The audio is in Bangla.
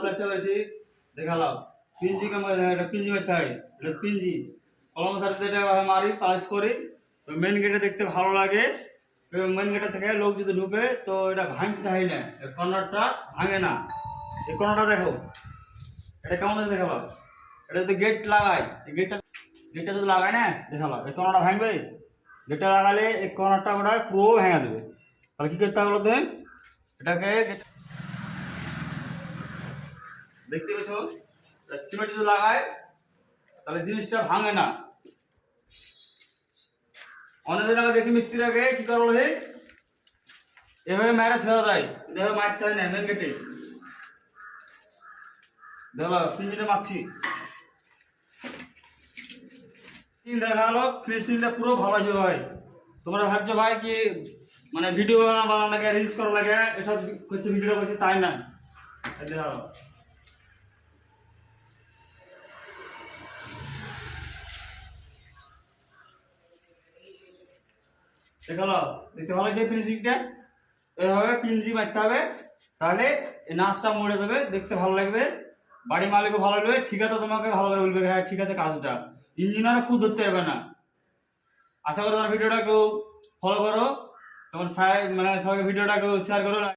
প্লাস্টার করেছি দেখালাম। পিঞ্জি কেমন এটা পিঞ্জি মারতে হয়, এটা পিঞ্জি কলম সাথে এটা মারি পালিশ করি। তো মেন গেটে দেখতে ভালো লাগে। মেন গেটে থেকে লোক যদি ঢুকে তো এটা ভাঙতে চাই না, এই কর্নারটা ভাঙে না। এই কর্নারটা দেখো, এটা কেমন আছে দেখালাম। এটা যদি গেট লাগাই, এই গেটটা যদি লাগাই না দেখালাম, এই কর্নারটা ভাঙবে। গেটটা লাগালে এই কর্নারটা ওটা পুরো ভেঙে যাবে। তাহলে কি করতে হবে বলতে, এটাকে দেখতে পেয়েছ সিমেন্ট যদি লাগায় তাহলে জিনিসটা ভাঙে না। অনেকদিন আগে দেখি মিস্ত্রিটাকে কি করে বলে এভাবে মেরে ফেলা দেয়, এভাবে মারতে হয় না। মেন গেটে দেখো ফিনিশিংটা মারছি, দেখা গেলো ফিনিশিংটা পুরো ভালো আছে ভাই। তোমরা ভাবছো ভাই কি মানে ভিডিও বানানো লাগে, রিলস করা লাগে, এসব করছে ভিডিও করছে, তাই না। দেখো দেখালো, দেখতে ভালো লাগছে ফিনিশিংটা। এভাবে পিঞ্জি মারতে হবে, তাহলে এই নাচটা মরে যাবে, দেখতে ভালো লাগবে, বাড়ি মালিকও ভালো লাগবে, ঠিক আছে তোমাকে ভালো করে বলবে হ্যাঁ ঠিক আছে কাজটা। ইঞ্জিনিয়ার খুব ধরতে পারবে না। আশা করি তোমার ভিডিওটা একটু ফলো করো, তোমার মানে সবাইকে ভিডিওটা একটু শেয়ার করো।